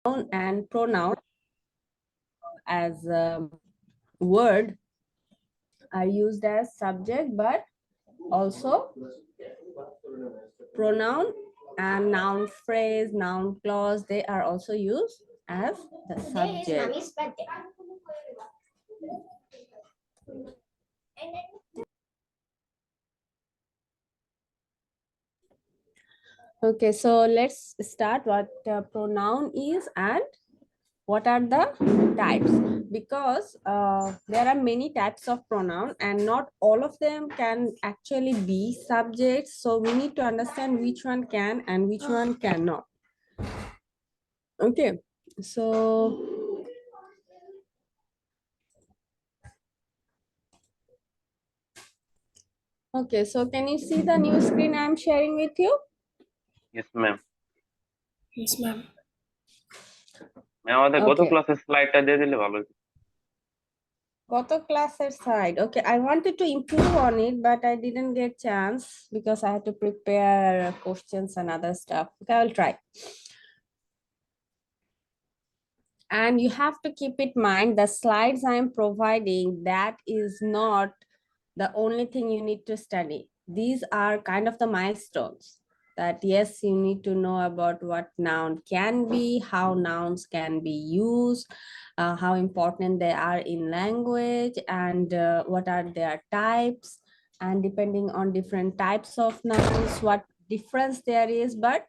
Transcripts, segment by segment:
Noun and pronoun as a word are used as subject, but also pronoun and noun phrase, noun clause, they are also used as the subject. Okay, so let's start what pronoun is and what are the types, because there are many types of pronoun and not all of them can actually be subjects, so we need to understand which one can and which one cannot. Okay, so can you see the new screen I'm sharing with you? Yes, ma'am. Yes, ma'am. Ma'am আমাদের গত Okay. ক্লাসের স্লাইডটা দিয়ে দিলে ভালো হতো। Gota classes side. Okay, I wanted to improve on it, but I didn't get chance because I had to prepare questions and other stuff. Okay, I'll try. And you have to keep in mind the slides I am providing, that is not the only thing you need to study. These are kind of the milestones that yes, you need to know about what noun can be, how nouns can be used, how important they are in language, and what are their types, and depending on different types of nouns, what difference there is. But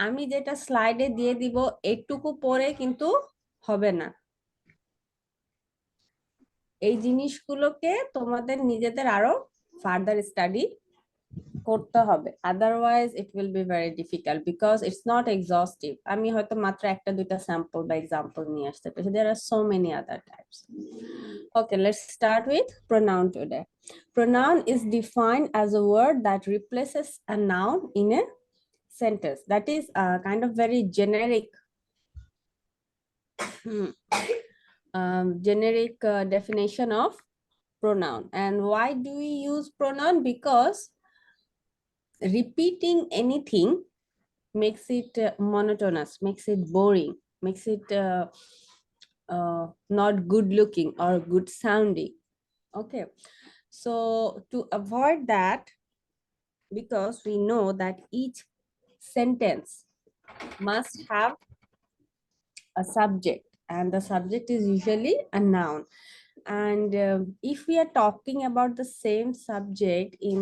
আমি যেটা স্লাইডে দিয়ে দিব এইটুকু পরে কিন্তু হবে না, এই জিনিসগুলোকে তোমাদের নিজেদের আরো ফার্দার স্টাডি করতে হবে, otherwise it will be very difficult because it's not এক্সস্টিভ। আমি হয়তো মাত্র একটা দুইটা স্যাম্পল বা এক্সাম্পল নিয়ে আসতে পেরেছি, there are so many other types. Okay, let's start with pronoun today. Pronoun is defined as a word that replaces a noun in a sentence. That is a kind of very generic definition of pronoun. And why do we use pronoun? Because repeating anything makes it monotonous, makes it boring, makes it not good looking or good sounding. Okay, so to avoid that, because we know that each sentence must have a subject, and the subject is usually a noun. And if we are talking about the same subject in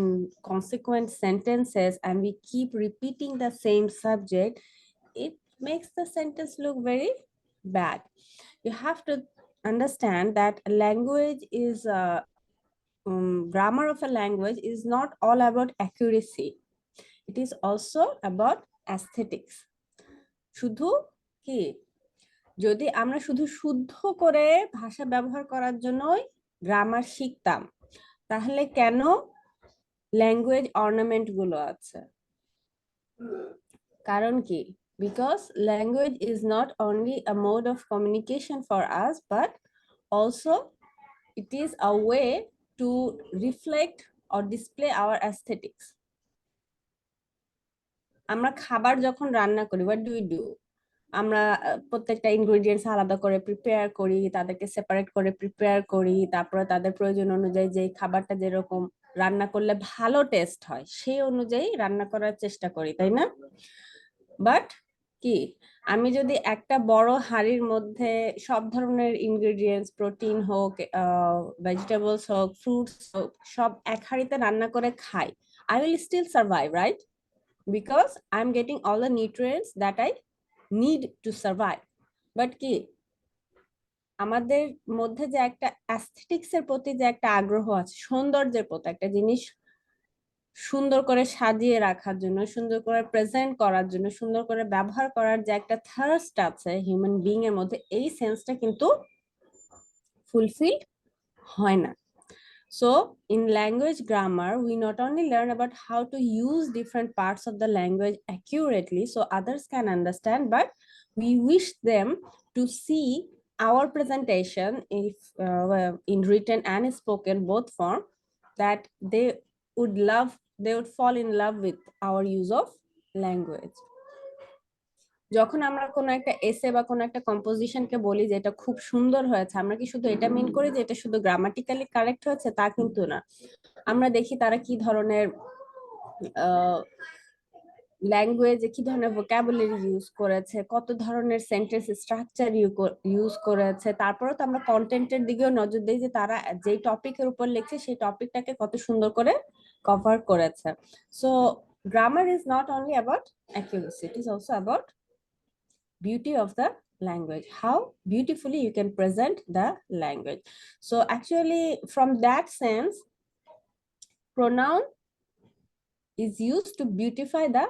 consequent sentences and we keep repeating the same subject, it makes the sentence look very bad. You have to understand that language is grammar of a language is not all about accuracy. It is also about aesthetics. শুধু কি, যদি আমরা শুধু শুদ্ধ করে ভাষা ব্যবহার করার জন্যই গ্রামার শিখতাম, তাহলে কেন ল্যাঙ্গুয়েজ অর্নামেন্ট গুলো আছে? কারণ কি? Because language is not only a mode of communication for us, but also it is a way to reflect or display our aesthetics. আমরা খাবার যখন রান্না করি, what do we do? আমরা প্রত্যেকটা ইনগ্রেডিয়েন্টস আলাদা করে প্রিপেয়ার করি, তাদেরকে সেপারেট করে প্রিপেয়ার করি, তারপরে তাদের প্রয়োজন অনুযায়ী যে খাবারটা যেরকম রান্না করলে ভালো টেস্ট হয় সেই অনুযায়ী রান্না করার চেষ্টা করি, তাই না? বাট কি, আমি যদি একটা বড় হাঁড়ির মধ্যে সব ধরনের ইনগ্রেডিয়েন্টস, প্রোটিন হোক, ভেজিটেবলস হোক, ফ্রুটস হোক, সব এক হাঁড়িতে রান্না করে খাই, I will still survive, right? Because I'm getting all the nutrients that I need to survive. But কি, আমাদের মধ্যে যে একটা অ্যাস্থেটিক্স এর প্রতি যে একটা আগ্রহ আছে, সৌন্দর্যের প্রতি, একটা জিনিস সুন্দর করে সাজিয়ে রাখার জন্য, সুন্দর করে প্রেজেন্ট করার জন্য, সুন্দর করে ব্যবহার করার যে একটা থার্স্ট আছে হিউম্যান বিং এর মধ্যে, এই সেন্সটা কিন্তু ফুলফিল হয় না। So in language grammar, we not only learn about how to use different parts of the language accurately so others can understand, but we wish them to see our presentation, if in written and spoken both form, that they would fall in love with our use of language. যখন আমরা কোনো একটা এসে বা কোনো একটা কম্পোজিশনকে বলি যে এটা খুব সুন্দর হয়েছে, আমরা কি শুধু এটা মিন করি যে এটা শুধু গ্রামাটিক্যালি কারেক্ট হয়েছে? তা কিন্তু না। আমরা দেখি তারা কি ধরনের ল্যাঙ্গুয়েজে কি ধরনের ভোকাবুলারি ইউজ করেছে, কত ধরনের সেন্টেন্স স্ট্রাকচার ইউজ করেছে। তারপরেও তো আমরা কন্টেন্টের দিকেও নজর দিই যে তারা যেই টপিকের উপর লিখছে সেই টপিকটাকে কত সুন্দর করে কভার করেছে। So grammar is not only about accuracy, it is also about beauty of the language, how beautifully you can present the language. So actually from that sense, pronoun is used to beautify the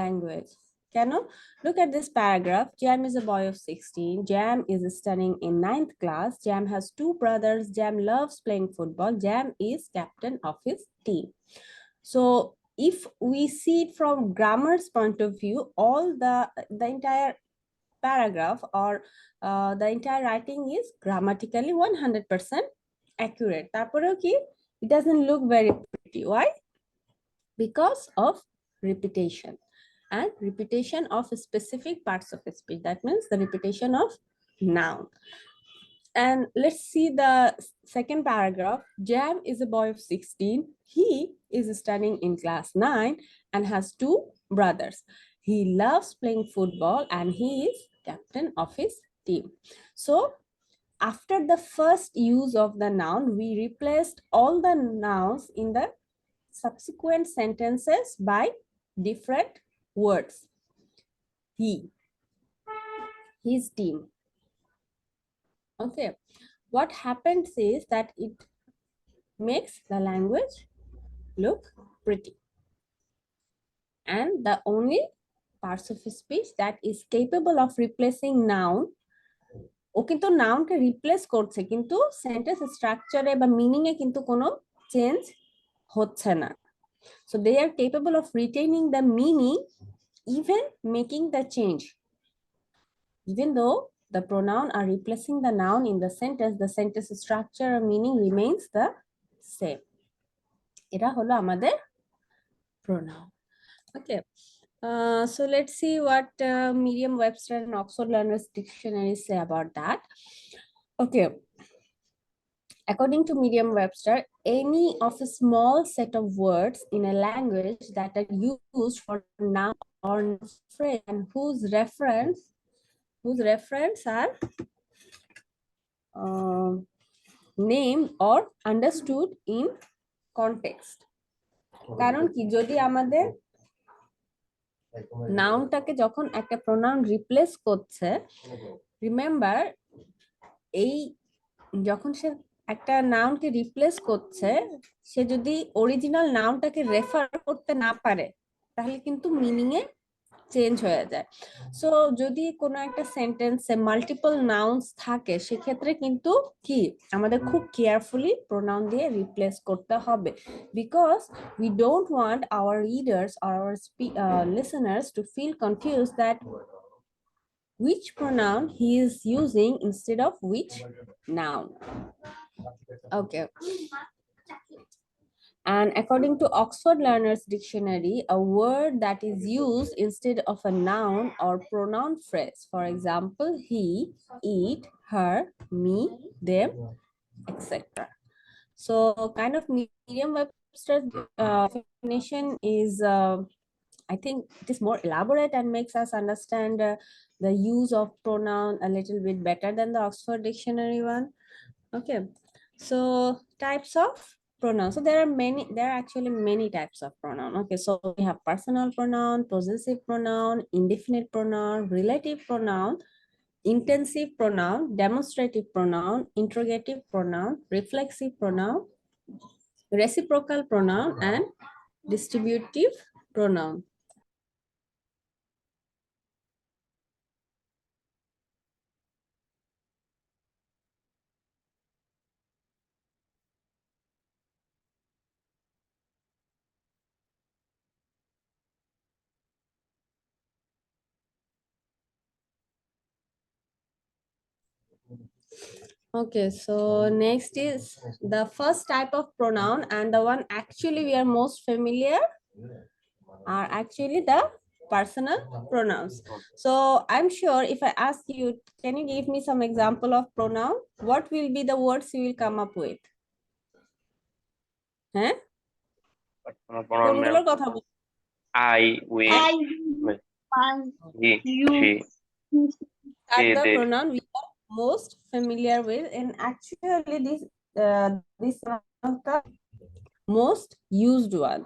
language. Can you look at this paragraph? Jam is a boy of 16. Jam is studying in 9th class. Jam has two brothers. Jam loves playing football. Jam is captain of his team. So if we see it from grammar's point of view, all the entire paragraph or the entire writing is grammatically 100% accurate. তারপরেও কি, it doesn't look very pretty. Why? Because of repetition, and repetition of specific parts of speech. That means the repetition of noun. And let's see the second paragraph. Jam is a boy of 16. He is studying in class 9 and has two brothers. He loves playing football and he is captain of his team. So after the first use of the noun, we replaced all the nouns in the subsequent sentences by different words. He, his team. Okay, what happens is that it makes the language look pretty, and the only parts of speech that is capable of replacing noun, ও কিন্তু নাউনকে replace করছে কিন্তু sentence স্ট্রাকচারে বা meaning এ কিন্তু কোনো change হচ্ছে না। So they are capable of retaining the meaning, even making the change. Even though the pronoun are replacing the noun in the sentence structure or meaning remains the same. এটা হলো আমাদের pronoun. Okay. So let's see what Merriam-Webster and Oxford Learners Dictionary say about that. Okay. According to Merriam-Webster, any of a small set of words in a language that are used for noun or phrase and whose reference are named or understood in context. কারণ কি, যদি আমাদের নাউনটাকে যখন একটা pronoun replace করছে, remember এই যখন সে একটা নাউনকে রিপ্লেস করছে, সে যদি অরিজিনাল নাউনটাকে রেফার করতে না পারে তাহলে কিন্তু মিনিং এ চেঞ্জ হয়ে যায়। সো যদি কোনো একটা সেন্টেন্সে মাল্টিপল নাউন্স থাকে সেক্ষেত্রে কিন্তু কি আমাদের খুব কেয়ারফুলি প্রোনাউন দিয়ে রিপ্লেস করতে হবে, because we don't want hour readers or our listeners to feel confused that which pronoun he is using instead of which noun. Okay. And according to Oxford Learners Dictionary, a word that is used instead of a noun or pronoun phrase, for example, he, it, her, me, them, etc. So kind of Merriam-Webster's definition is, I think it is more elaborate and makes us understand the use of pronoun a little bit better than the Oxford Dictionary one. Okay, so types of pronoun. So there are actually many types of pronoun. Okay, so we have personal pronoun, possessive pronoun, indefinite pronoun, relative pronoun, intensive pronoun, demonstrative pronoun, interrogative pronoun, reflexive pronoun, reciprocal pronoun, and distributive pronoun. Okay, so next is the first type of pronoun, and the one actually we are most familiar are actually the personal pronouns. So I'm sure if I ask you, can you give me some example of pronoun? What will be the words you will come up with? হ্যাঁ Personal pronoun, ma'am. কোনগুলোর কথা বল? I, we, I, he, you, she, Are they, the they. pronoun we are most familiar with, and actually this one of the most used one.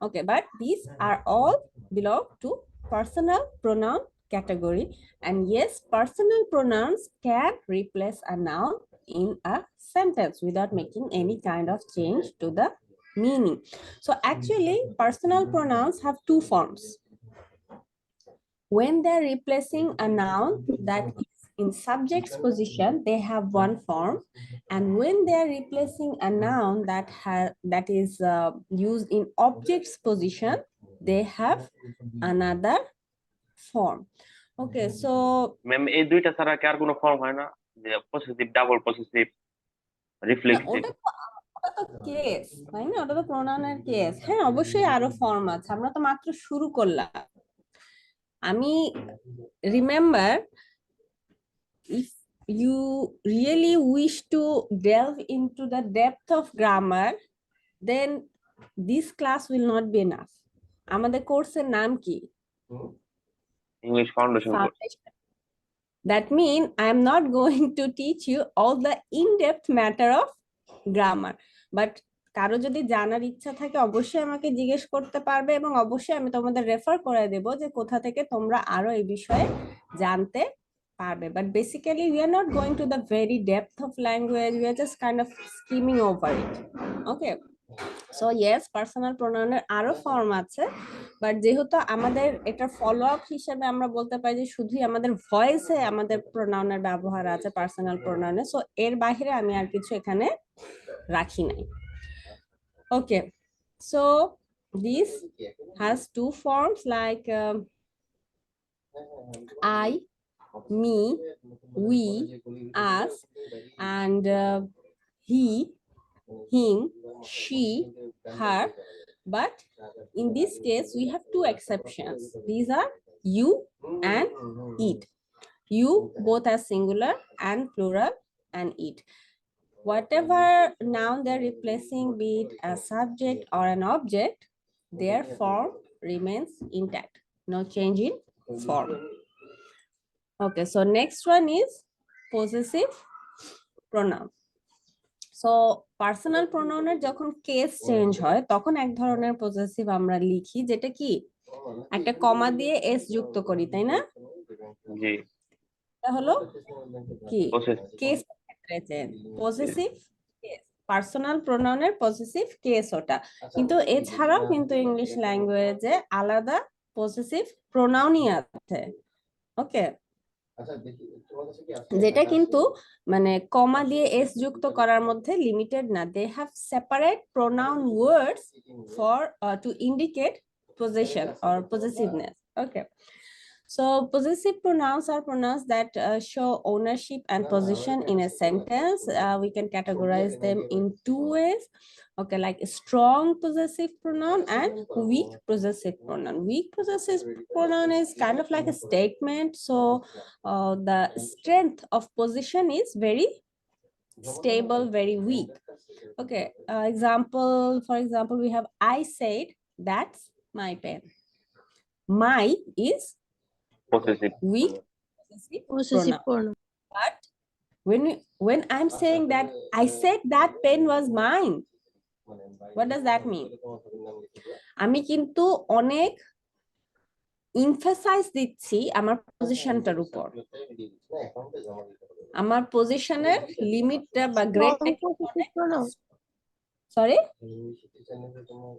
Okay, but these are all belong to personal pronoun category, and yes, personal pronouns can replace a noun in a sentence without making any kind of change to the meaning. So actually personal pronouns have two forms. When they're replacing a noun that is in subject's position, they have one form, and when they're replacing a noun that is used in object's position, they have another form. Okay, so ma'am এই দুইটা ছাড়া কি আর কোনো form হয় না, যে positive, double positive, reflexive? ওটা তো কেস তাই না, ওটা তো প্রোনাউনের কেস। হ্যাঁ অবশ্যই আরো ফর্ম আছে, আমরা তো মাত্র শুরু করলাম। আমি remember, if you really wish to delve into the depth of grammar, then this class will not be enough. আমাদের কোর্সের নাম কি? English foundation course. Foundation. That means I am not going to teach you all the in-depth matter of grammar, but কারো যদি জানার ইচ্ছা থাকে অবশ্যই আমাকে জিজ্ঞেস করতে পারবে, এবং অবশ্যই আমি তোমাদের রেফার করে দেব যে কোথা থেকে তোমরা আরো এই বিষয়ে জানতে পারবে। But basically we are not going to the very depth of language, we are just kind of skimming over it. Okay, so yes, personal pronoun এর আরো ফর্ম আছে, বাট যেহেতু আমাদের এটা ফলো আপ হিসেবে আমরা বলতে পারি যে শুধুই আমাদের ভয়েসে আমাদের প্রোনাউনের ব্যবহার আছে পার্সোনাল প্রোনাউনে, সো এর বাইরে আমি আর কিছু এখানে রাখি নাই। Okay, so this has two forms like I, me, we, us, and he, him, she, her. But in this case, we have two exceptions. These are you and it. You both are singular and plural, and it. Whatever noun they're replacing, be it a subject or an object, their form remains intact. No change in form. Okay, so next one is possessive pronoun. So personal প্রোনাউনের যখন case change হয় তখন এক ধরনের possessive আমরা লিখি, যেটা কি একটা কমা দিয়ে এস যুক্ত করি, তাই না? জি, এটা হলো কি পজিটিভ। কেস ক্ষেত্রে চেঞ্জ, পজেসিভ কেস, পার্সোনাল প্রোনাউনের পজেসিভ কেস ওটা। কিন্তু এছাড়াও কিন্তু ইংলিশ ল্যাঙ্গুয়েজে আলাদা পজেসিভ প্রোনাউনই আছে। ওকে, যেটা কিন্তু মানে কমা দিয়ে এস যুক্ত করার মধ্যে লিমিটেড না, they have separate pronoun words for to indicate possession or possessiveness. Okay, so possessive pronouns are pronouns that show ownership and possession in a sentence. We can categorize them in two ways. Okay, like a strong possessive pronoun and weak possessive pronoun. Weak possessive pronoun is kind of like a statement, so the strength of possession is very stable, very weak. Okay, for example, we have I said that's my pen. My is positive. weak possessive pronoun. pronoun. But when I'm saying that I said that pen was mine, what does that mean? আমি কিন্তু অনেক ইমফাসাইজ দিচ্ছি আমার পজিশনটার উপর, আমার পজিশনের লিমিটটা বা গ্রেডটা। Strong possessive pronoun. Sorry,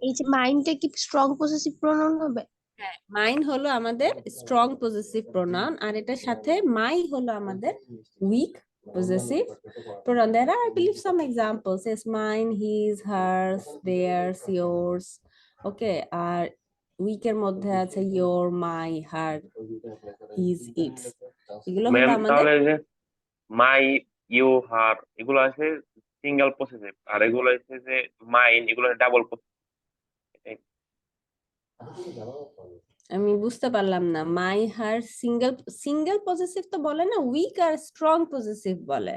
এই যে মাইন্ডটা কি স্ট্রং পসেসিভ প্রোনাউন হবে? মাইন হলো আমাদের স্ট্রং পজেসিভ প্রোনাউন, আর এটার সাথে মাই হলো আমাদের weak possessive pronoun. There are, I believe, some examples. Yes, mine, his, hers, theirs, yours. Okay, আর উইকের মধ্যে আছে your, my, her, his, its. এগুলো হলো ম্যাম আমাদের তাহলে যে মাই, ইউ, হার এগুলো আছে সিঙ্গেল পজিটিভ, আর এগুলো আছে যে মাইন, এগুলো ডাবল পজিটিভ। আমি বুঝতে পারলাম না, মাই হার সিঙ্গেল সিঙ্গেল পজেসিভ তো বলে না, উইক আর স্ট্রং পজেসিভ বলে।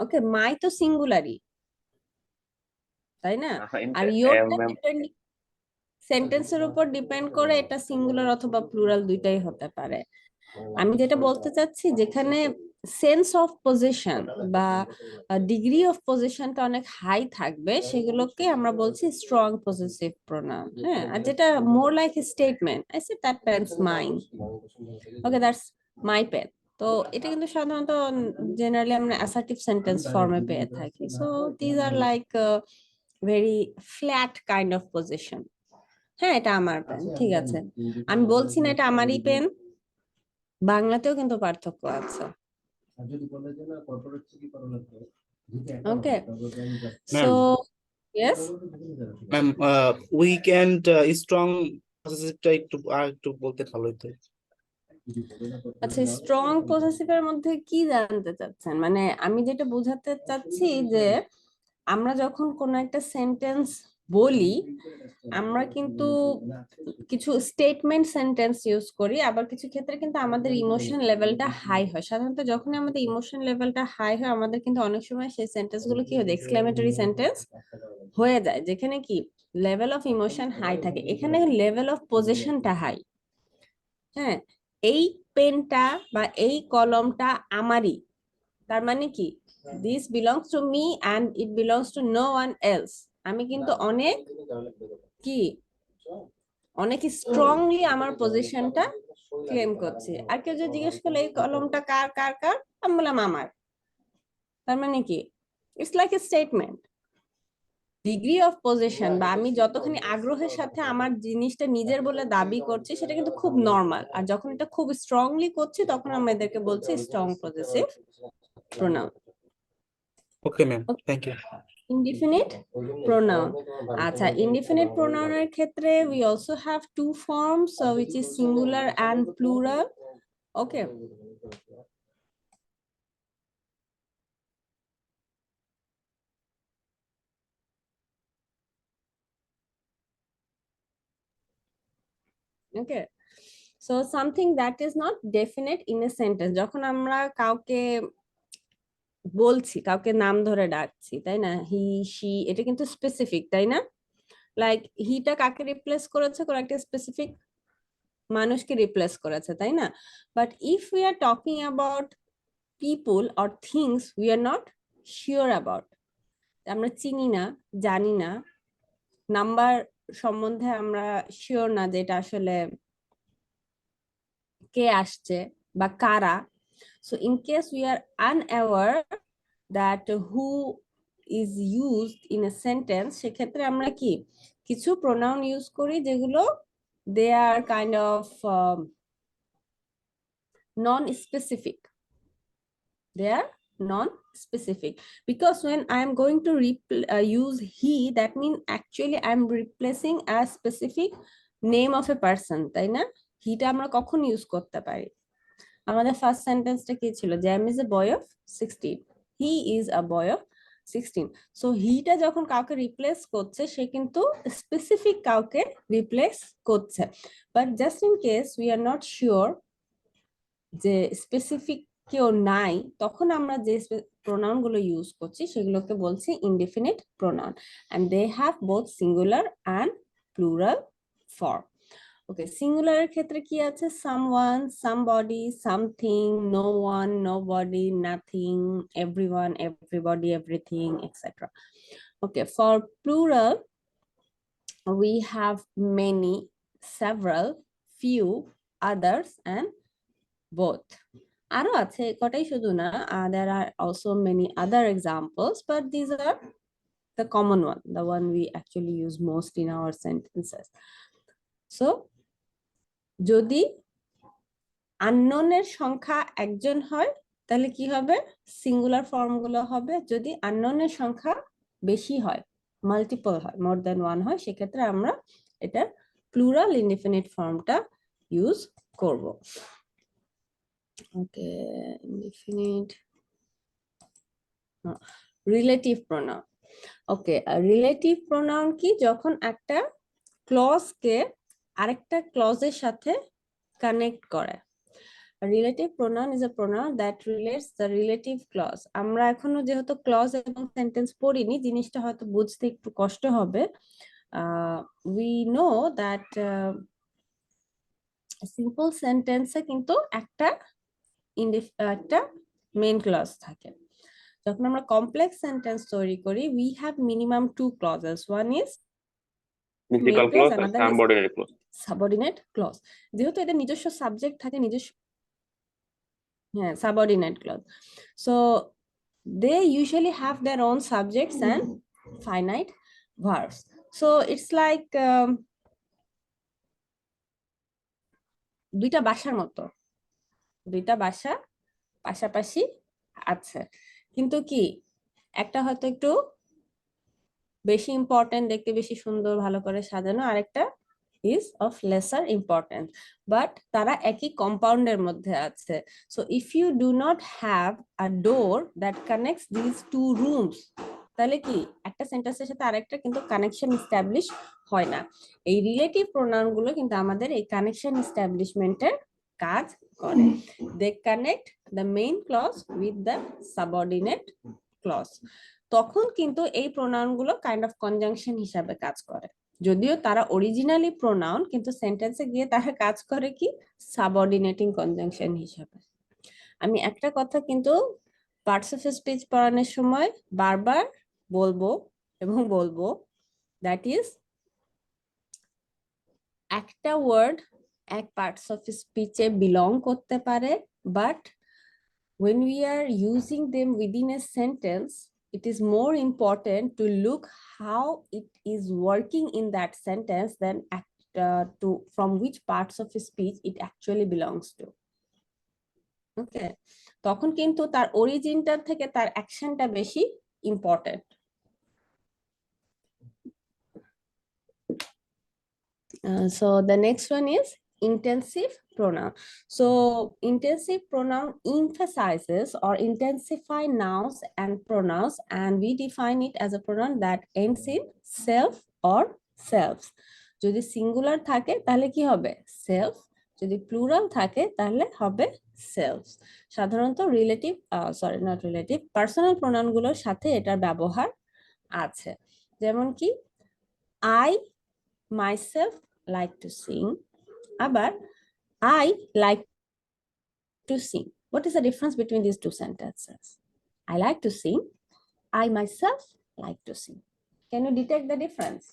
ওকে, মাই তো সিঙ্গুলারই, তাই না? আর ইয়োরটা ম্যাম, ডিপেন্ডিং সেন্টেন্সের উপর ডিপেন্ড করে এটা সিঙ্গুলার অথবা প্লুরাল দুইটাই হতে পারে। আমি যেটা বলতে চাচ্ছি, যেখানে সেন্স অফ পজিশন বা ডিগ্রি অফ পজিশনটা অনেক হাই থাকবে, সেগুলোকে আমরা বলছি স্ট্রং পজেসিভ প্রোনাউন। হ্যাঁ, আর যেটা more like statement, I said that pen's mine, okay that's my pen. তো এটা কিন্তু সাধারণত জেনারেলি আমরা অ্যাসার্টিভ সেন্টেন্স ফর্মে পেয়ে থাকি। So these are like very flat kind of position. হ্যাঁ, এটা আমার পেন, ঠিক আছে। আমি বলছি না এটা আমারই পেন, বাংলাতেও কিন্তু পার্থক্য আছে। Okay, so ma'am yes, ma'am weak and strong পসেসিভটা একটু বলতে ভালো হতো। আচ্ছা, স্ট্রং পজেসিভের মধ্যে কি জানতে চাচ্ছেন? মানে আমি যেটা বোঝাতে চাচ্ছি যে আমরা যখন কোনো একটা সেন্টেন্স বলি, আমরা কিন্তু কিছু স্টেটমেন্ট সেন্টেন্স ইউজ করি, আবার কিছু ক্ষেত্রে কিন্তু আমাদের ইমোশন লেভেলটা হাই হয়। সাধারণত যখন আমাদের ইমোশন লেভেলটা হাই হয়, আমাদের কিন্তু অনেক সময় সেই সেন্টেন্স গুলো কি হয়, এক্সক্লেমেটরি সেন্টেন্স হয়ে যায়, যেখানে কি লেভেল অফ ইমোশন হাই থাকে। এখানে লেভেল অফ পজিশনটা হাই। হ্যাঁ, এই পেনটা বা এই কলমটা আমারই, তার মানে কি this belongs to me and it belongs to know one else. আমি কিন্তু অনেক কি অনেক স্ট্রংলি আমার পজিশনটা ক্লেম করছি। আর কেউ যদি জিজ্ঞেস করলো এই কলমটা কার কার কার, আমি বললাম আমার, তার মানে কি it's like a statement. Degree of position বা আমি যতখানি আগ্রহের সাথে আমার জিনিসটা নিজের বলে দাবি করছি, সেটা কিন্তু খুব নর্মাল। আর যখন এটা খুব স্ট্রংলি করছি, তখন আমরা এদেরকে বলছি strong possessive pronoun. Okay ma'am, thank you. Indefinite pronoun, আচ্ছা, ইনডিফিনিট প্রোনাউনের ক্ষেত্রে we also have two forms, which is singular and plural. Okay, okay, so something that is not definite in a sentence, যখন আমরা কাউকে বলছি, কাউকে নাম ধরে ডাকছি, তাই না, হি শি, এটা কিন্তু স্পেসিফিক, তাই না? লাইক হিটা কাকে রিপ্লেস করেছে, কোন একটা স্পেসিফিক মানুষকে রিপ্লেস করেছে, তাই না? But if we are talking about people or things we are not sure about, আমরা চিনি না, জানি না, নাম্বার সম্বন্ধে আমরা শিওর না যে এটা আসলে কে আসছে বা কারা। So in case we are unaware that who is used in a sentence, সেক্ষেত্রে আমরা কি কিছু প্রোনাউন ইউজ করি যেগুলো they are kind of non specific, they are non-specific, because when I am going to use he, that means actually I am replacing a specific name of a person, তাই না? হিটা আমরা কখন use করতে পারি? আমাদের first সেন্টেন্সটা কি ছিল? Jam is a boy of 16, he is a boy of 16। So হিটা যখন কাউকে রিপ্লেস করছে, সে কিন্তু স্পেসিফিক কাউকে রিপ্লেস করছে। But just in case we are not sure যে স্পেসিফিক কেউ নাই, তখন আমরা যে প্রোনাউন গুলো ইউজ করছি সেগুলোকে বলছি indefinite pronoun, and they have both singular and plural form. Okay, সিঙ্গুলারের ক্ষেত্রে কি আছে? Someone, somebody, something, no one, nobody, nothing, everyone, everybody, everything, etcetera. Okay, for plural we have many, several, few, others, and both. আরো আছে, কটাই শুধু না, there are also many other examples, but these are the common one, the one we actually use most in our sentences. So যদি আননোনের সংখ্যা একজন হয়, তাহলে কি হবে? সিঙ্গুলার ফর্ম গুলো হবে। যদি আননোনের সংখ্যা বেশি হয়, মাল্টিপল হয়, মোর দ্যান ওয়ান হয়, সেক্ষেত্রে আমরা এটা প্লুরাল ইনডিফিনিট ফর্মটা ইউজ করব। Okay, indefinite relative pronoun. Okay, relative pronoun কি? যখন একটা ক্লজকে আরেকটা ক্লজের সাথে কানেক্ট করে। Relative pronoun is a pronoun that relates the relative clause. আমরা এখনো যেহেতু ক্লজ এবং সেন্টেন্স পড়িনি, জিনিসটা হয়তো বুঝতে একটু কষ্ট হবে। উই নো দ্যাট সিম্পল সেন্টেন্সে কিন্তু একটা একটা মেইন ক্লজ থাকে। যখন আমরা কমপ্লেক্স সেন্টেন্স তৈরি করি, we have minimum 2 clauses. One is main principal clause, clause আর another is subordinate clause. subordinate clause. যেহেতু এদের নিজস্ব সাবজেক্ট থাকে, নিজস্ব subordinate clause. So they usually have their own subjects and finite verbs. So it's like দুইটা বাসার মতো, দুইটা বাসা পাশাপাশি আছে, কিন্তু কি একটা হয়তো একটু বেশি ইম্পর্টেন্ট, দেখতে বেশি সুন্দর, ভালো করে সাজানো, আরেকটা is of lesser importance, but তারা একই কম্পাউন্ডের মধ্যে আছে। So if you do not have a door that connects these two rooms, তাহলে কি একটা সেন্টেন্সের সাথে আরেকটা কিন্তু কানেকশন এস্টাবলিশ হয় না। এই রিলেটিভ প্রোনাউন গুলো কিন্তু আমাদের এই কানেকশন এস্টাবলিশমেন্টের কাজ করে। They connect the main clause with the subordinate clause. তখন কিন্তু এই প্রোনাউন গুলো কাইন্ড অফ কনজাংশন হিসাবে কাজ করে। যদিও তারা অরিজিনালি প্রোনাউন, কিন্তু সেন্টেন্সে গিয়ে তারা কাজ করে কি সাবঅর্ডিনেটিং কনজাংশন হিসাবে। আমি একটা কথা কিন্তু পার্টস অফ স্পিচ পড়ানোর সময় বারবার বলবো এবং বলবো, দ্যাট ইজ একটা ওয়ার্ড এক পার্টস অফ স্পিচে বিলং করতে পারে, but when we are using them within a sentence, it is more important to look how it is working in that sentence than to from which parts of speech it actually belongs to. Okay, তখন কিন্তু তার অরিজিনটা থেকে তার অ্যাকশনটা বেশি important. So the next one is intensive pronoun. So intensive pronoun emphasizes or intensify nouns and pronouns, and we define it as a pronoun that ends in self or selves. যদি singular থাকে তাহলে কি হবে self, যদি plural থাকে তাহলে হবে selves. সাধারণত relative not relative personal pronoun গুলোর সাথে এটার ব্যবহার আছে। যেমন কি I myself like to sing, আবার I like to sing. What is the difference between these two sentences? I like to sing, I myself like to sing. Can you detect the difference?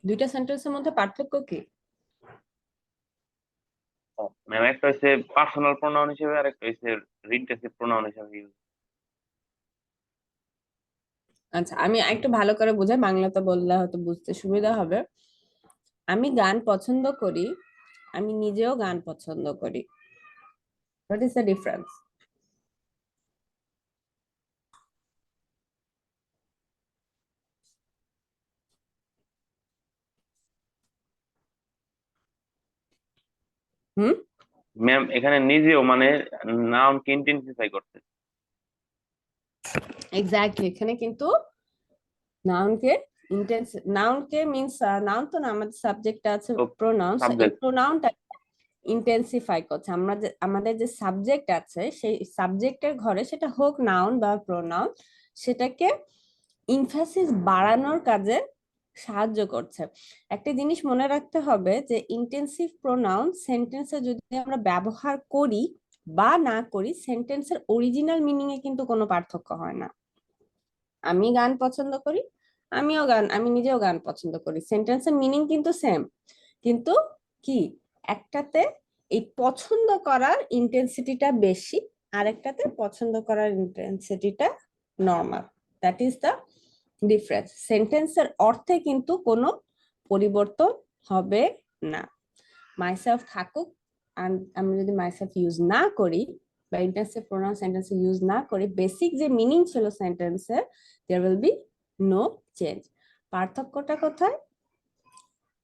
দুইটা সেন্টেন্সের মধ্যে পার্থক্য কি? Ma'am একটা হচ্ছে personal pronoun হিসেবে আর একটা হচ্ছে রিলেটিভ প্রোনাউন হিসেবে ইউজ। আচ্ছা, আমি একটু ভালো করে বোঝাই, বাংলাতে বললে হয়তো বুঝতে সুবিধা হবে। আমি গান পছন্দ করি, আমি নিজেও গান পছন্দ করি। What is the difference? Ma'am এখানে নিজেও মানে নাউনকে ইন্টেন্সিফাই করতে। এক্স্যাক্টলি, এখানে কিন্তু নাউনকে নাউনকে মিন্স নাউন তো না, আমাদের সাবজেক্টটা আছে প্রোনাউন, এই সাবজেক্ট প্রোনাউনটা ইন্টেন্সিফাই করছে। আমরা যে আমাদের যে সাবজেক্ট আছে সেই সাবজেক্টের ঘরে, সেটা হোক নাউন বা প্রোনাউন, সেটাকে ইমফাসিস বাড়ানোর কাজে সাহায্য করছে। একটা জিনিস মনে রাখতে হবে যে ইন্টেন্সিভ প্রোনাউন সেন্টেন্সে যদি আমরা ব্যবহার করি বা না করি, সেন্টেন্সের অরিজিনাল মিনিং এ কিন্তু কোনো পার্থক্য হয় না। আমি গান পছন্দ করি, আমি নিজেও গান পছন্দ করি, সেন্টেন্সের মিনিং কিন্তু সেম, কিন্তু কি একটাতে এই পছন্দ করার ইন্টেন্সিটিটা বেশি, আরেকটাতে পছন্দ করার ইন্টেন্সিটিটা normal. That is the difference. সেন্টেন্সের অর্থে কিন্তু কোনো পরিবর্তন হবে না। মাইসেলফ থাকুক, আমি যদি মাইসেলফ ইউজ না করি বা ইন্টেন্সিভ প্রোনাউন সেন্টেন্সে ইউজ না করি, বেসিক যে মিনিং ছিল সেন্টেন্সের, there will be no change. পার্থক্যটা কোথায়?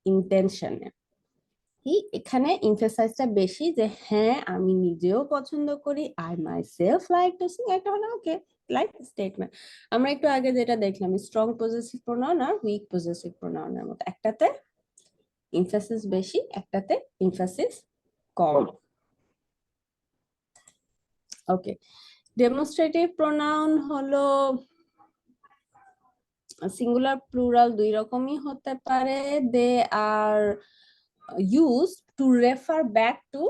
ইন্টেনশনে। কি এখানে এমফেসাইজটা বেশি যে হ্যাঁ আমি নিজেও পছন্দ করি, I my self like to Singh, একটা হলো ওকে লাইক স্টেটমেন্ট। আমরা একটু আগে যেটা দেখলাম স্ট্রং পজেসিভ প্রোনাউন আর উইক পজেসিভ প্রোনাউনের মতো, একটাতে এমফাসিস বেশি, একটাতে এমফাসিস কম। ওকে, ডেমনস্ট্রেটিভ প্রোনাউন হলো সিঙ্গুলার প্লুরাল দুই রকমই হতে পারে। দে আর used to refer back to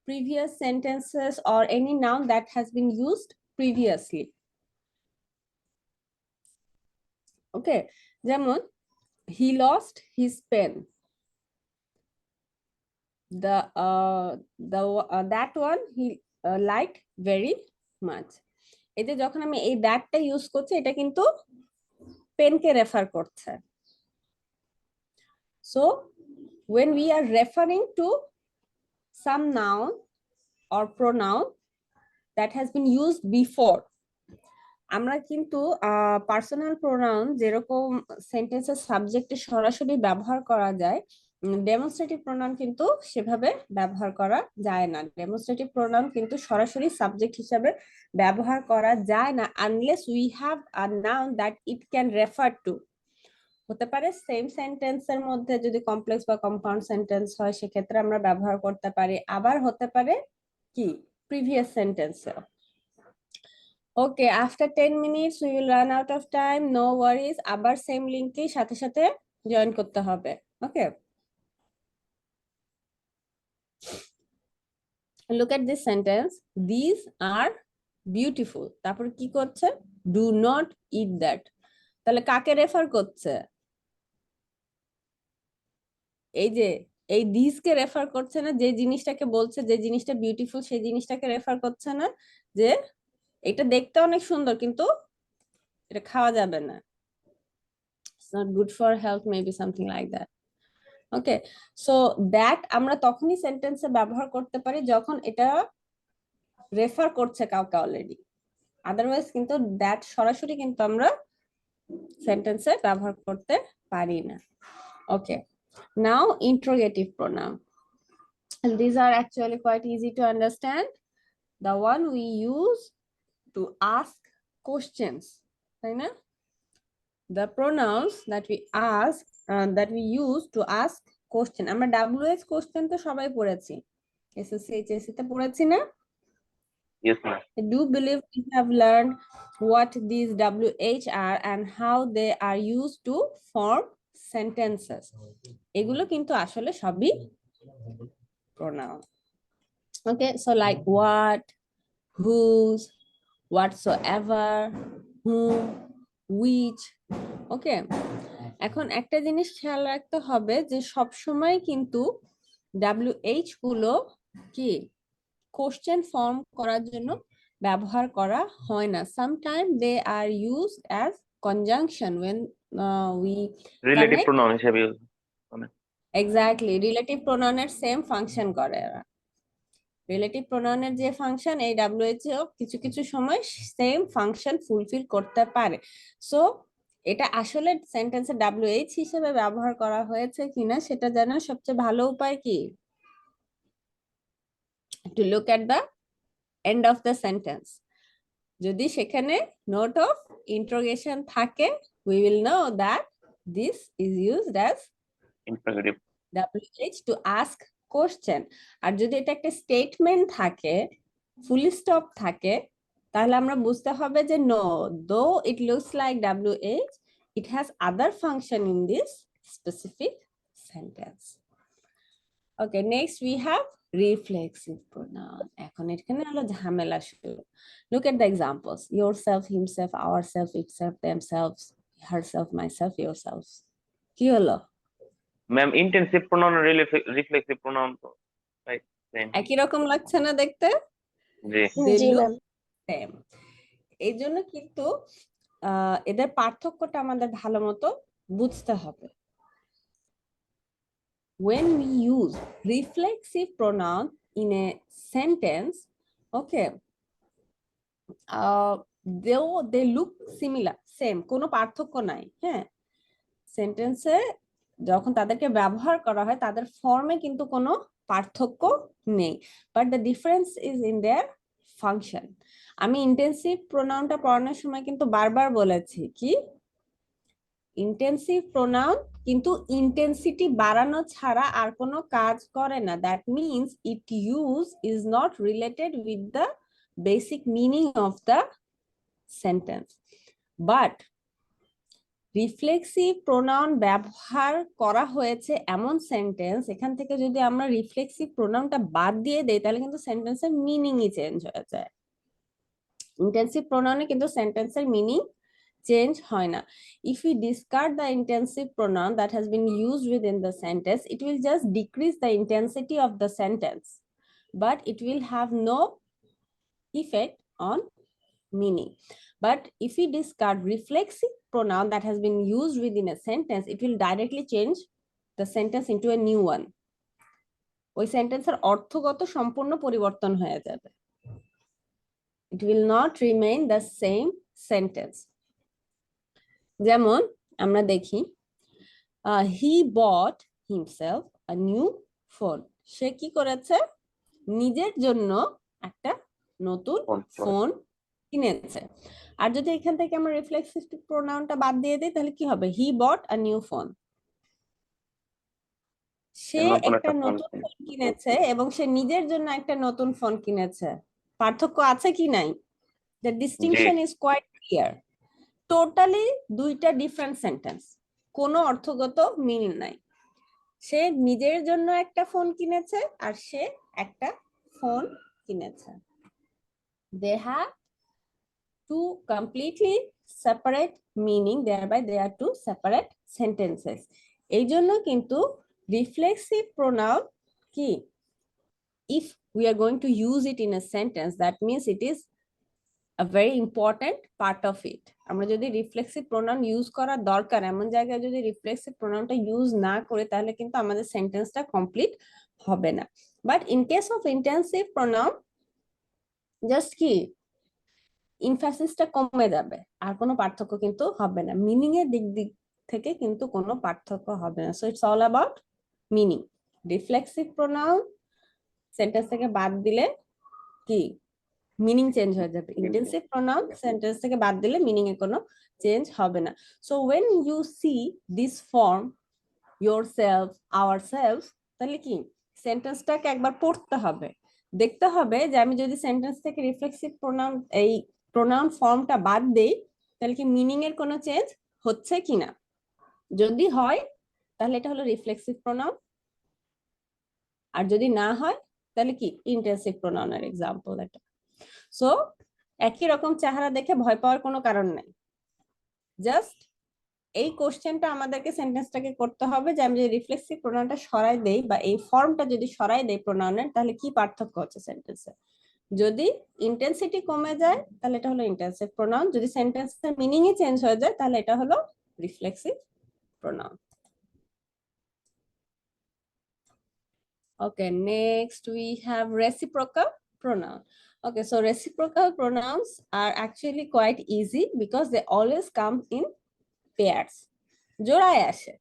previous sentences or any noun that has been used previously. Okay, যেমন he lost his pen, that one he liked very much. এই যে যখন আমি এই দ্যাটটা ইউজ করছি এটা কিন্তু পেনকে রেফার করছে। So when we are referring to some noun or pronoun that has been used before, আমরা কিন্তু পার্সোনাল প্রোনাউন যেরকম সেন্টেন্সের সাবজেক্টে সরাসরি ব্যবহার করা যায়, ডেমনস্ট্রেটিভ প্রোনাউন কিন্তু সেভাবে ব্যবহার করা যায় না। ডেমনস্ট্রেটিভ প্রোনাউন কিন্তু সরাসরি সাবজেক্ট হিসেবে ব্যবহার করা যায় না unless we have a noun that it can refer to. হতে পারে সেম সেন্টেন্সের মধ্যে যদি কমপ্লেক্স বা কম্পাউন্ড সেন্টেন্স হয় সেক্ষেত্রে আমরা ব্যবহার করতে পারি, আবার হতে পারে কি প্রিভিয়াস সেন্টেন্সে। Okay, after 10 minutes we will run out of time. No worries. আবার সেম লিংকেই সাথে সাথে জয়েন করতে হবে। Okay. Look at this sentence. These are beautiful. তারপর কি করছে? Do not eat that. তাহলে কাকে রেফার করছে? এই যে এই these কে রেফার করছে না, যে জিনিসটাকে বলছে যে জিনিসটা বিউটিফুল সেই জিনিসটাকে রেফার করছে না, যে এটা দেখতে অনেক সুন্দর কিন্তু এটা খাওয়া যাবে না, it's not good for health, maybe something like that. Okay, so that আমরা তখনই সেন্টেন্সে ব্যবহার করতে পারি যখন এটা রেফার করছে কাউকে অলরেডি, আদারওয়াইজ কিন্তু দ্যাট সরাসরি কিন্তু আমরা সেন্টেন্সে ব্যবহার করতে পারি না। Okay, now interrogative pronoun, these are actually quite easy to understand. The one we use to ask questions, তাই না? The pronouns that we ask that we use to ask question, আমরা WH কোশ্চেন তো সবাই পড়েছি, SSC HSC তে পড়েছি না? Yes, ma'am. I do believe we have learned what these WH are and how they are used to form sentences. এগুলো কিন্তু আসলে সবই pronoun. Okay, so like what, whose, whatsoever, whom, which. Okay, এখন একটা জিনিস খেয়াল রাখতে হবে যে সব সময় কিন্তু WH গুলো কি কোশ্চেন ফর্ম করার জন্য ব্যবহার করা হয় না। Sometimes they are used as conjunction when we Relative connect. pronoun হিসেবে use করে। Exactly, relative pronoun এর সেম ফাংশন করে এরা। রিলেটিভ প্রোনাউনের যে ফাংশন এই WH ও কিছু কিছু সময় সেম ফাংশন ফুলফিল করতে পারে। সো এটা আসলে সেন্টেন্সে WH হিসেবে ব্যবহার করা হয়েছে কিনা সেটা জানার সবচেয়ে ভালো উপায় কি? To look at the end of the sentence. যদি সেখানে নোট অফ ইন্টারোগেশন থাকে, we will know that this is used as Interrogative. WH to ask question. আর যদি এটা একটা স্টেটমেন্ট থাকে, ফুল স্টপ থাকে, তাহলে আমরা বুঝতে হবে যে no, though it looks like WH, it has other function in this specific sentence. Okay, next we have reflexive pronoun. এখন এখানে হলো ঝামেলা শুরু। Look at the examples. Yourself, himself, ourself, itself, themselves, herself, myself, yourselves. কি হলো? Ma'am intensive pronoun আর reflexive pronoun তো right same. একই রকম লাগছে না দেখতে? জি। They G look ma'am. same. এই জন্য কিন্তু এদের পার্থক্যটা আমাদের ভালো মতো বুঝতে হবে। When we use reflexive pronoun in a sentence, okay, they look similar, same, কোনো পার্থক্য নাই, হ্যাঁ, সেন্টেন্সে যখন তাদেরকে ব্যবহার করা হয় তাদের ফর্মে কিন্তু কোনো পার্থক্য নেই, but the difference is in their function. আমি ইন্টেন্সিভ প্রোনাউনটা পড়ানোর সময় কিন্তু বারবার বলেছি কি ইন্টেন্সিভ প্রোনাউন কিন্তু ইন্টেন্সিটি বাড়ানো ছাড়া আর কোনো কাজ করে না। That means it use is not related with the basic meaning of the sentence. But reflexive pronoun ব্যবহার করা হয়েছে এমন সেন্টেন্স, এখান থেকে যদি আমরা রিফ্লেক্সিভ প্রোনাউনটা বাদ দিয়ে দেই তাহলে কিন্তু সেন্টেন্সের মিনিংই চেঞ্জ হয়ে যায়। ইন্টেন্সিভ প্রোনাউনে কিন্তু সেন্টেন্সের মিনিং চেঞ্জ হয় না। If we discard the intensive pronoun that has been used within the sentence, it will just decrease the intensity of the sentence, but it will have no effect on meaning. But if we discard reflexive pronoun that has been used within a sentence, it will directly change the sentence into a new one. ওই সেন্টেন্সের অর্থগত সম্পূর্ণ পরিবর্তন হয়ে যাবে। It will not remain the same sentence. যেমন আমরা দেখি he bought himself a new phone. সে কি করেছে? নিজের জন্য একটা নতুন ফোন কিনেছে। আর যদি এখান থেকে আমরা রিফ্লেক্সিভ প্রোনাউনটা বাদ দিয়ে দিই তাহলে কি হবে? he bought a new phone. সে একটা নতুন ফোন কিনেছে এবং সে নিজের জন্য একটা নতুন ফোন কিনেছে। পার্থক্য আছে কি নাই? The distinction is quite clear. Totally দুইটা ডিফারেন্ট সেন্টেন্স, কোনো অর্থগত মিল নাই। সে নিজের জন্য একটা ফোন কিনেছে আর সে একটা ফোন কিনেছে। They have two completely separate meaning, thereby they are two separate sentences. এই জন্য কিন্তু reflexive pronoun কি, if we are going to use it in a sentence, that means it is a very important part of it. আমরা যদি reflexive pronoun use করা দরকার এমন জায়গায় যদি রিফ্লেক্সিভ প্রোনাউনটা ইউজ না করে তাহলে কিন্তু আমাদের সেন্টেন্সটা কমপ্লিট হবে না। But in case of intensive pronoun just কি ইমফ্যাসিসটা কমে যাবে, আর কোনো পার্থক্য কিন্তু হবে না। মিনিং এর দিক থেকে কিন্তু কোনো পার্থক্য হবে না। So it's all about meaning. Reflexive pronoun sentence থেকে বাদ দিলে কি মিনিং চেঞ্জ হয়ে যাবে। ইন্টেন্সিভ প্রোনাউন সেন্টেন্স থেকে বাদ দিলে মিনিং এ কোনো চেঞ্জ হবে না। So when you see this form yourself, ourselves, তাহলে কি সেন্টেন্সটাকে একবার পড়তে হবে, দেখতে হবে যে আমি যদি সেন্টেন্স থেকে রিফ্লেক্সিভ প্রোনাউন এই প্রোনাউন ফর্মটা বাদ দেই তাহলে কি মিনিং এর কোনো চেঞ্জ হচ্ছে কিনা। যদি হয় তাহলে এটা হলো রিফ্লেক্সিভ প্রোনাউন, আর যদি না হয় তাহলে কি ইন্টেন্সিভ প্রোনাউনের এক্সাম্পল এটা। সো একই রকম চেহারা দেখে ভয় পাওয়ার কোনো কারণ নাই। জাস্ট এই কোশ্চেনটা আমাদেরকে সেন্টেন্সটাকে করতে হবে যে আমি যদি রিফ্লেক্সিভ প্রোনাউনটা সরাই দেই বা এই ফর্মটা যদি সরাই দেই প্রোনাউনের তাহলে কি পার্থক্য হচ্ছে সেন্টেন্সে। যদি ইন্টেন্সিটি কমে যায় তাহলে এটা হলো ইন্টেন্সিভ প্রোনাউন, যদি সেন্টেন্সের মিনিংই চেঞ্জ হয়ে যায় তাহলে এটা হলো reflexive pronoun. Okay, next we have reciprocal pronoun. Okay, so reciprocal pronouns are actually quite easy because they always come in pairs. জোড়ায় আসে,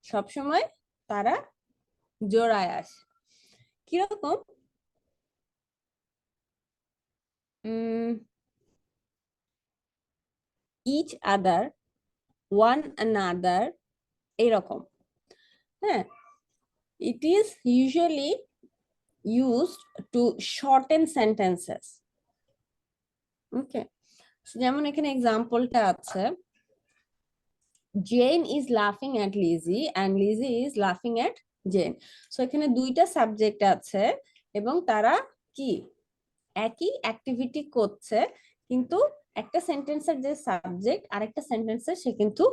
সবসময় তারা জোড়ায় আসে। কিরকম? each other, one another, এরকম। হ্যাঁ, it is usually used to shorten sentences. Okay, যেমন এখানে এক্সাম্পলটা আছে, Jane is laughing at Lizzie and Lizzie is laughing at Jane. So এখানে দুইটা সাবজেক্ট আছে এবং তারা কি একই অ্যাক্টিভিটি করছে, কিন্তু একটা সেন্টেন্সের যে সাবজেক্ট আর একটা সেন্টেন্সের সে কিন্তু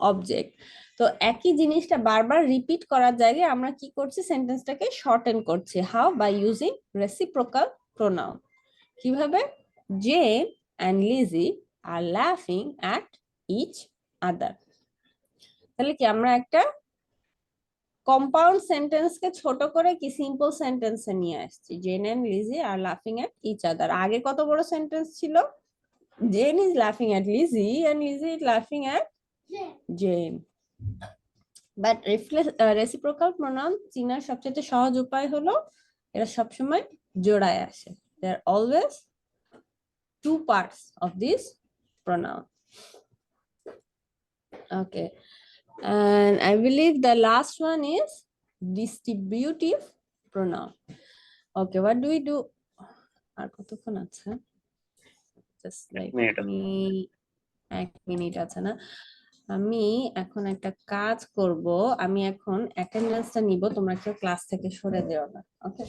অবজেক্ট। তো একই জিনিসটা বারবার রিপিট করার জায়গায় আমরা কি করছি, সেন্টেন্সটাকে শর্টেন করছি। How? By using reciprocal pronoun. কিভাবে? জেন এন্ড লিজি আর লাফিং অ্যাট ইচ আদার। তাহলে কি আমরা একটা কম্পাউন্ড সেন্টেন্সকে ছোট করে কি সিম্পল সেন্টেন্সে নিয়ে আসছি। জেন এন্ড লিজি আর লাফিং অ্যাট ইচ আদার। আগে কত বড় সেন্টেন্স ছিল? জেন ইজ লাফিং at lessee and lessee is লাফিং at gen. But reciprocal pronoun চিনার সবচেয়ে সহজ উপায় হলো এরা সবসময় জোড়ায় আসে। দে are always two parts of this pronoun. Okay, and I believe the last one is distributive pronoun. Okay, what do we do? আর কতক্ষণ আছে? Just like মিনিট আছে। me 1 মিনিট আছে না? আমি এখন একটা কাজ করব, আমি এখন অ্যাটেন্ডেন্সটা নিব, তোমরা কেউ ক্লাস থেকে সরে যেও না। ওকে।